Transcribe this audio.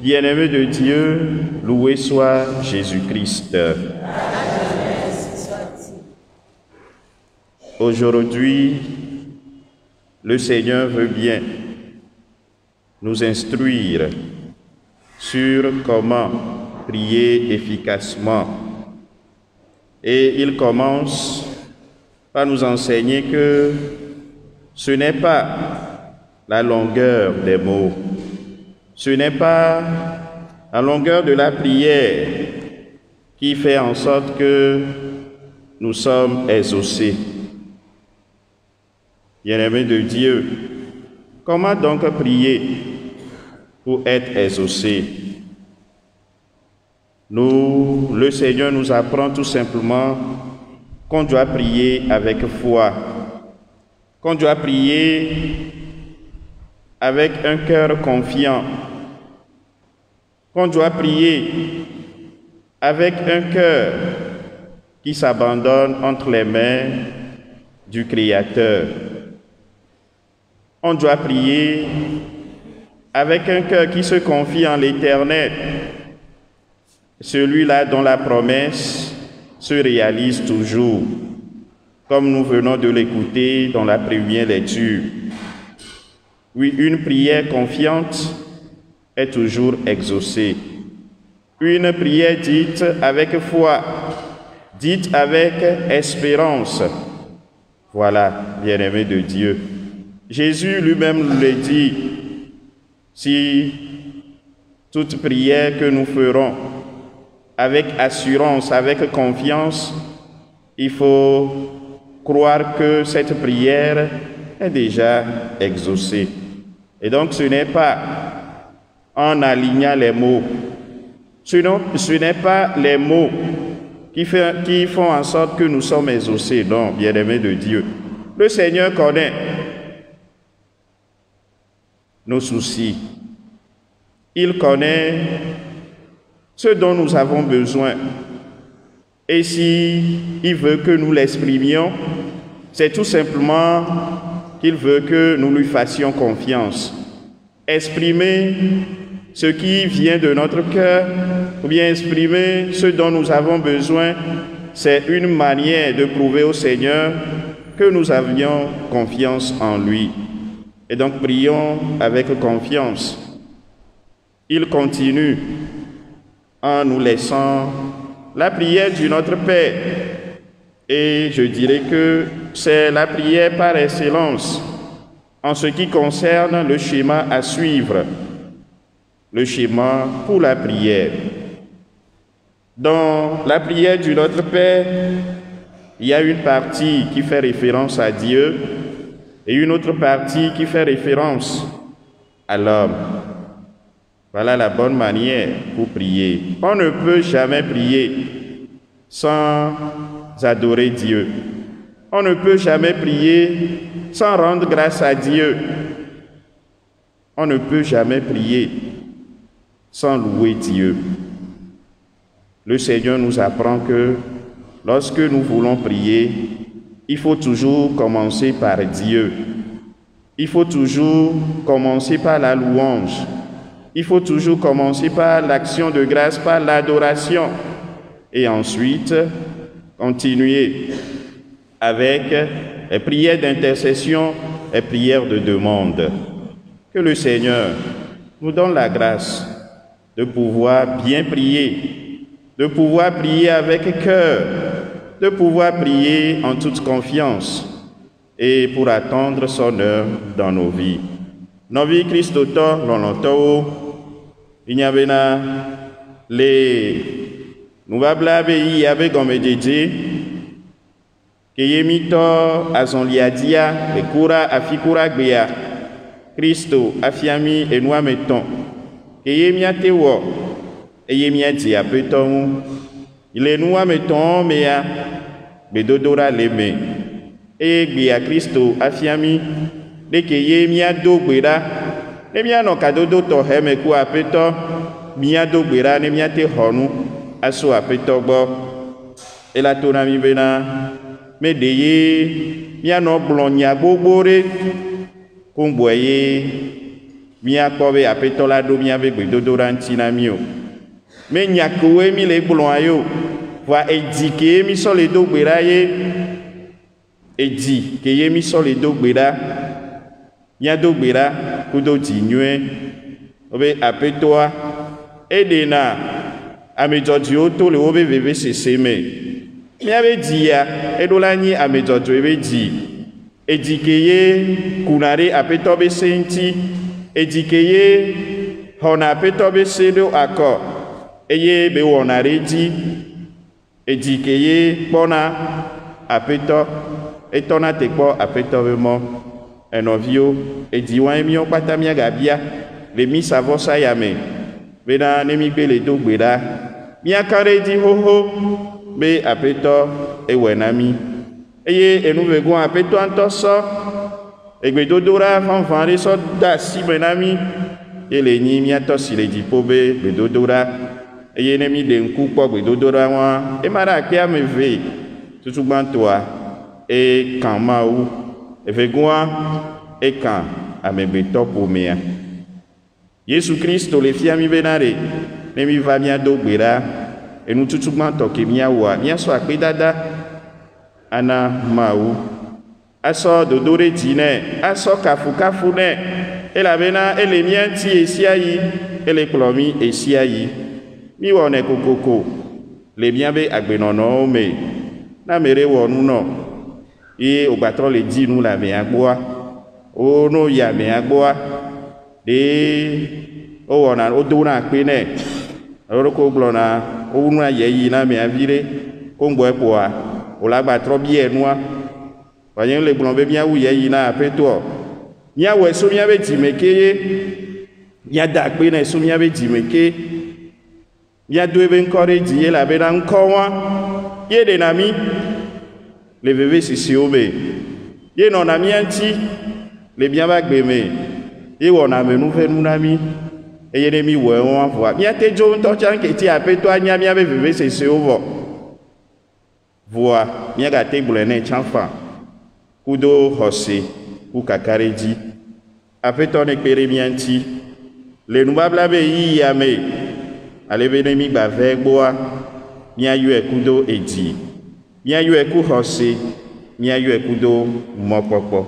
Bien-aimé de Dieu, loué soit Jésus-Christ. Aujourd'hui, le Seigneur veut bien nous instruire sur comment prier efficacement. Et il commence par nous enseigner que ce n'est pas la longueur des mots, ce n'est pas la longueur de la prière qui fait en sorte que nous sommes exaucés. Bien-aimés de Dieu, comment donc prier pour être exaucé? Le Seigneur nous apprend tout simplement qu'on doit prier avec foi, qu'on doit prier avec un cœur confiant, qu'on doit prier avec un cœur qui s'abandonne entre les mains du Créateur. On doit prier avec un cœur qui se confie en l'Éternel, celui-là dont la promesse se réalise toujours, comme nous venons de l'écouter dans la première lecture. Oui, une prière confiante est toujours exaucée. Une prière dite avec foi, dite avec espérance. Voilà, bien-aimé de Dieu. Jésus lui-même nous le dit, si toute prière que nous ferons avec assurance, avec confiance, il faut croire que cette prière est déjà exaucée. Et donc ce n'est pas en alignant les mots, ce n'est pas les mots qui font en sorte que nous sommes exaucés, non, bien-aimés de Dieu. Le Seigneur connaît nos soucis. Il connaît ce dont nous avons besoin. Et si il veut que nous l'exprimions, c'est tout simplement qu'il veut que nous lui fassions confiance. Exprimer ce qui vient de notre cœur, ou bien exprimer ce dont nous avons besoin, c'est une manière de prouver au Seigneur que nous avions confiance en lui. Et donc prions avec confiance. Il continue en nous laissant la prière du Notre Père. Et je dirais que c'est la prière par excellence en ce qui concerne le schéma à suivre, le schéma pour la prière. Dans la prière du Notre Père, il y a une partie qui fait référence à Dieu et une autre partie qui fait référence à l'homme. Voilà la bonne manière pour prier. On ne peut jamais prier sans adorer Dieu. On ne peut jamais prier sans rendre grâce à Dieu. On ne peut jamais prier sans louer Dieu. Le Seigneur nous apprend que lorsque nous voulons prier, il faut toujours commencer par Dieu. Il faut toujours commencer par la louange. Il faut toujours commencer par l'action de grâce, par l'adoration. Et ensuite, continuer avec les prières d'intercession, les prières de demande. Que le Seigneur nous donne la grâce de pouvoir bien prier, de pouvoir prier avec cœur, de pouvoir prier en toute confiance et pour attendre son heure dans nos vies. Nos vies Christoto, l'onotao, il y avait les nous va blaber avec Gomedédé, que yemito azonliadia, le kura afikura gbea, Christo afiami et nous mettons, que yemia tewo, et yemia dia peton, il est nous mettons, mais à bedodora leme, et gbea Christo afiami, de que yemia do gbera, ne mia no kadodo to heme ku apeto, mia do gbera ne mia te honu. Aso apetogbo ela tona mi bena me deye mia no blonya gbogbore kungboye míakpɔ be aƒetɔ la ɖo míabe gbedodo ɖa ŋuti na mí o. Me nyakowoe mí le gblɔa yo, voa edi ke mí sɔ le do gbe ɖa ye, edi ke ye mí sɔ le do gbe ɖa, míado gbe ɖa kudo dzi nyuie, wobe aƒetɔa eɖena ame dzɔdzɔewo to le wobe vevesese me. Míabe dzia eɖo la nyi ame dzɔdzɔe be dzi, edi ke ye kuna ɖe aƒetɔ be se ŋuti, edi ke ye xɔna aƒetɔ be se ɖo akɔ eye be wɔna ɖe dzi, edi ke ye kpɔna aƒetɔ, etɔna te kpɔ aƒetɔ be mɔ. Enɔviwo, edi wae míawo kpata míagabia le misa vɔsa ya me bena ne mí gbe le do gbe ɖa, míaka ɖe dzi xoxo be aƒetɔ ewɔe na mí. Eye enuvego aƒetɔa ŋutɔ sɔ egbedodo ɖa fãfã ɖe sɔ de asi me na mí, ye le nyi míatɔ si le dziƒo be gbedodo ɖa. Eye ne mí ɖe ŋku kpɔ gbedodo ɖa wã, ema ɖe akpe ame eve tutugbãtɔa ekã Mawu, evegɔa ekã amegbetɔ ƒomea. Yesu Kristo le fia mí bena ɖe ne mí va míado gbe ɖa, enututugbãtɔ ke míawɔa, míasɔ akpedada ana Mawu, asɔ dodo ɖe dzi nɛ, asɔ kafukafu nɛ, elabena ele mía ŋuti esia yi, ele kplɔ mí esia yi. Mí wɔnɛ kokoko le míabe agbenɔnɔwo me. Na ame ɖe wɔ nu nɔ ye wògbatrɔ le dzi nu le amea gbɔa, wo no yi amea gbɔa, ɖe wowɔna wodona akpe nɛ, eɖoko gblɔna wonua yɛ yi na amea vi ɖe, koŋgbɔe kpoa wòle agbatrɔ biɛ nua. Wòanye le gblɔ be míawu yɛ yi na aƒetɔ, míawɔe so míabe dzime ke ye, míada akpe nɛ so míabe dzime ke, míado ebe ŋkɔ ɖe dzi elabena ŋkɔ wã ye ɖena mí le vevesisiwo me, ye nɔna mía ŋuti le míabe agbe me, ye wɔna amenuvenu na mí, eye ne mí wɔe wã vɔa míate dzo ŋutɔ tsã keti aƒetɔa nya míabe vevesesewo vɔ, voa míagate gblɔe nɛ tsã fã kudo xɔse ku kaka ɖe dzi. Aƒetɔ ne kpe ɖe mía ŋuti le nubabla be yiyia me, ale be ne mí gba ve gbɔa, míayɔe kudo edzi, míayɔe ku xɔse, míayɔe kudo mɔkpɔkpɔ.